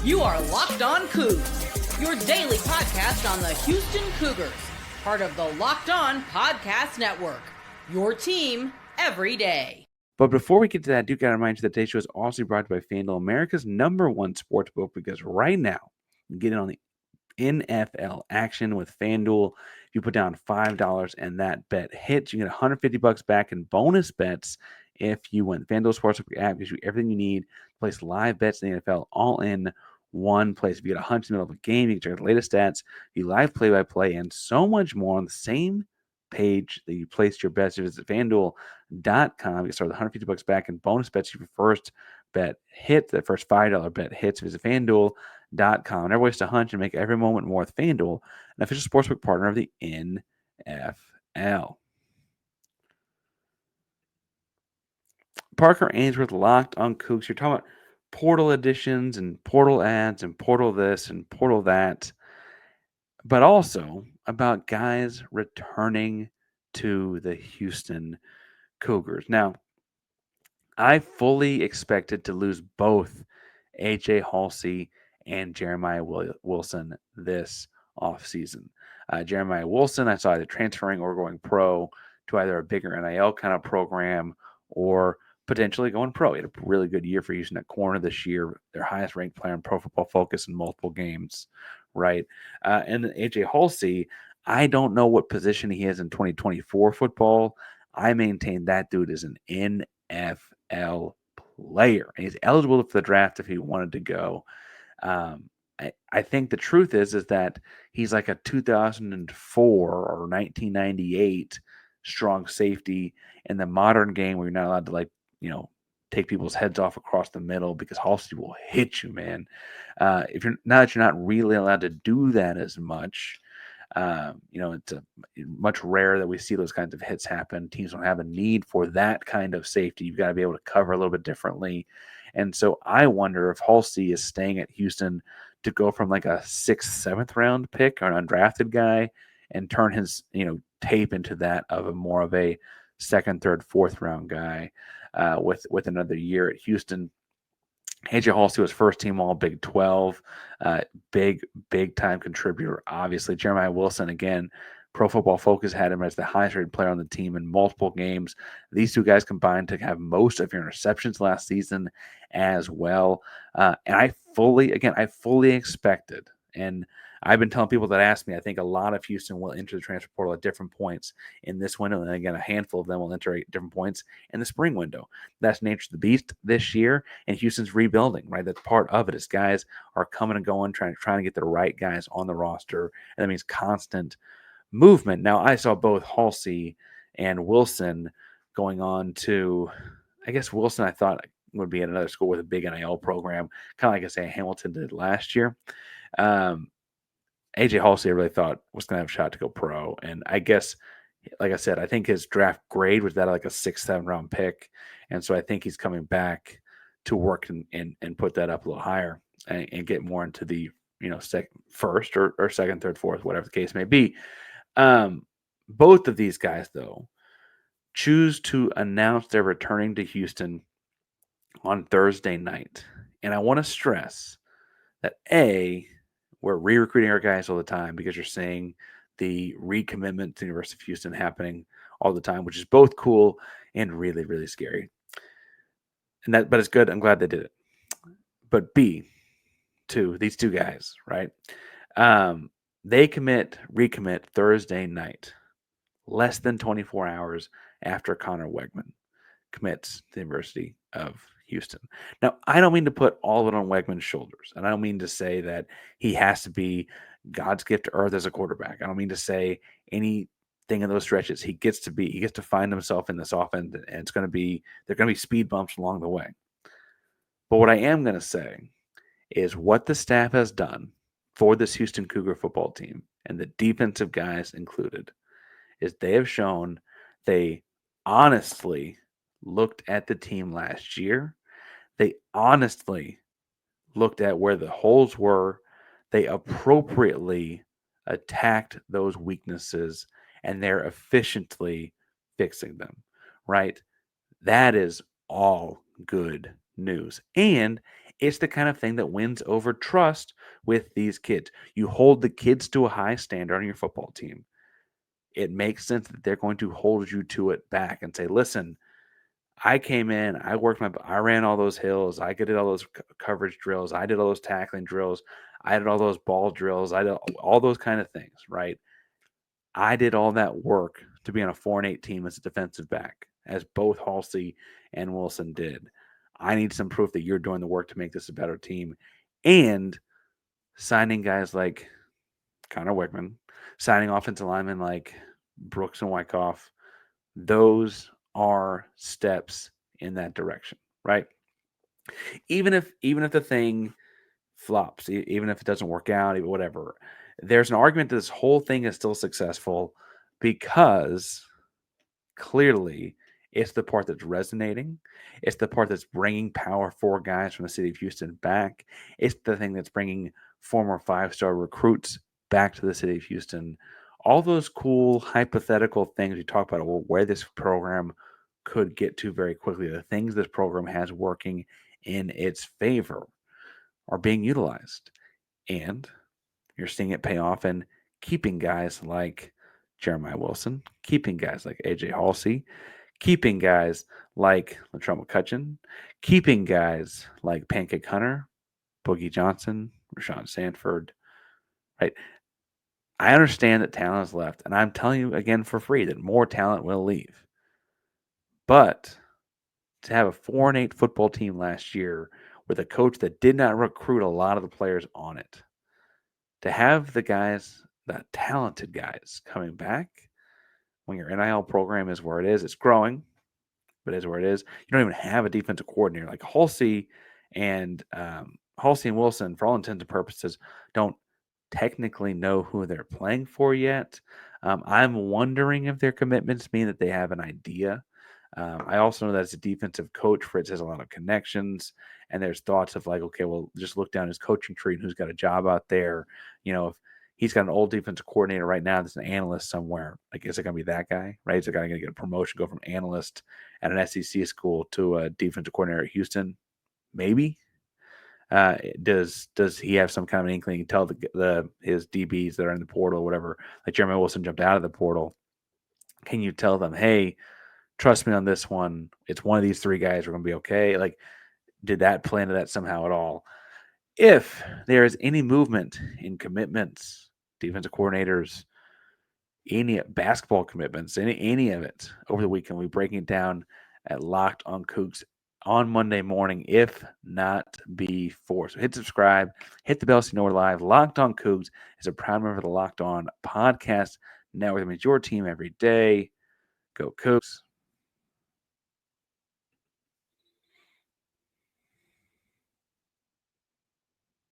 You are Locked On Coogs, your daily podcast on the Houston Cougars, part of the Locked On Podcast Network, your team every day. But before we get to that, I do got to remind you that today's show is also brought to you by FanDuel, America's #1 sportsbook, because right now, you get in on the NFL action with FanDuel. If you put down $5 and that bet hits, you get $150 back in bonus bets if you win. FanDuel Sportsbook app gives you everything you need to place live bets in the NFL all in one place. If you get a hunch in the middle of a game, you can check the latest stats, you live play-by-play, and so much more on the same page that you placed your bets. Visit FanDuel.com. You start with $150 back in bonus bets if your first bet hits. That first $5 bet hits. Visit FanDuel.com. Never waste a hunch and make every moment more with FanDuel, an official sportsbook partner of the NFL. Parker Ainsworth, Locked on Coogs. You're talking about portal additions and portal ads and portal this and portal that, but also about guys returning to the Houston Cougars. Now, I fully expected to lose both A.J. Haulcy and Jeremiah Wilson this offseason. Jeremiah Wilson, I saw either transferring or going pro to either a bigger NIL kind of program or potentially going pro. He had a really good year for Houston at corner this year, their highest ranked player in Pro Football Focus in multiple games, right? And then A.J. Haulcy, I don't know what position he is in 2024 football. I maintain that dude is an NFL player, and he's eligible for the draft if he wanted to go. I think the truth is that he's like a 2004 or 1998 strong safety in the modern game where you're not allowed to take people's heads off across the middle because Haulcy will hit you, man. If you're not really allowed to do that as much. It's much rare that we see those kinds of hits happen. Teams don't have a need for that kind of safety. You've got to be able to cover a little bit differently. And so I wonder if Haulcy is staying at Houston to go from like a 6th, 7th round pick or an undrafted guy and turn his, tape into that of a more of a 2nd, 3rd, 4th round guy with another year at Houston. AJ Haulcy was first team all Big 12, big time contributor. Obviously, Jeremiah Wilson, again, Pro Football Focus had him as the highest rated player on the team in multiple games. These two guys combined to have most of your interceptions last season as well. And I fully expected, and I've been telling people that ask me, I think a lot of Houston will enter the transfer portal at different points in this window. And again, a handful of them will enter at different points in the spring window. That's nature of the beast this year. And Houston's rebuilding, right? That's part of it. Is guys are coming and going, trying to get the right guys on the roster. And that means constant movement. Now, I saw both Haulcy and Wilson going on to, I guess Wilson, I thought would be at another school with a big NIL program, kind of like I say Hamilton did last year. AJ Haulcy, I really thought was going to have a shot to go pro. And I guess, like I said, I think his draft grade was that like a 6th, 7th round pick. And so I think he's coming back to work and put that up a little higher and get more into the, first or 2nd, 3rd, 4th, whatever the case may be. Both of these guys, though, choose to announce they're returning to Houston on Thursday night. And I want to stress that, we're re-recruiting our guys all the time because you're seeing the recommitment to the University of Houston happening all the time, which is both cool and really, really scary. But it's good. I'm glad they did it. But these two guys, right? They recommit Thursday night, less than 24 hours after Connor Wegman commits to the University of Houston. Now, I don't mean to put all of it on Wegman's shoulders, and I don't mean to say that he has to be God's gift to earth as a quarterback. I don't mean to say anything in those stretches. He gets to find himself in this offense, and there are going to be speed bumps along the way. But what I am going to say is what the staff has done for this Houston Cougar football team, and the defensive guys included, is they have shown they honestly looked at the team last year. They honestly looked at where the holes were. They appropriately attacked those weaknesses, and they're efficiently fixing them, right? That is all good news. And It's the kind of thing that wins over trust with these kids. You hold the kids to a high standard on your football team. It makes sense that they're going to hold you to it back and say, listen, I came in, I ran all those hills, I did all those coverage drills, I did all those tackling drills, I did all those ball drills, I did all those kind of things, right? I did all that work to be on a 4-8 team as a defensive back, as both Haulcy and Wilson did. I need some proof that you're doing the work to make this a better team. And signing guys like Connor Wegman, signing offensive linemen like Brooks and Wyckoff, those are steps in that direction, right? Even if the thing flops, even if it doesn't work out, even whatever, there's an argument that this whole thing is still successful because clearly it's the part that's resonating. It's the part that's bringing power for guys from the city of Houston back. It's the thing that's bringing former 5-star recruits back to the city of Houston. All those cool hypothetical things we talk about, where this program could get to very quickly, the things this program has working in its favor are being utilized. And you're seeing it pay off in keeping guys like Jeremiah Wilson, keeping guys like AJ Haulcy, keeping guys like Latrell McCutcheon, keeping guys like Pancake Hunter, Boogie Johnson, Rashawn Sanford, right? I understand that talent has left, and I'm telling you again for free that more talent will leave. But to have a 4-8 football team last year with a coach that did not recruit a lot of the players on it, to have the guys, the talented guys coming back when your NIL program is where it is, it's growing, but is where it is. You don't even have a defensive coordinator like Haulcy and Wilson, for all intents and purposes, don't technically know who they're playing for yet. I'm wondering if their commitments mean that they have an idea. I also know that as a defensive coach, Fritz has a lot of connections, and there's thoughts of like, okay, well, just look down his coaching tree and who's got a job out there. You know, if he's got an old defensive coordinator right now that's an analyst somewhere, like, is it going to be that guy, right? Is it going to get a promotion, go from analyst at an SEC school to a defensive coordinator at Houston? Maybe. Does he have some kind of inkling? He tell his DBs that are in the portal or whatever, like Jeremy Wilson jumped out of the portal. Can you tell them, hey, trust me on this one. It's one of these three guys. We're going to be okay. Like, did that play into that somehow at all? If there is any movement in commitments, defensive coordinators, any basketball commitments, any of it over the weekend, we'll be breaking it down at Locked on Coogs on Monday morning, if not before. So hit subscribe, hit the bell so you know we're live. Locked on Coogs is a proud member of the Locked On Podcast Network. That means your team every day. Go Coogs.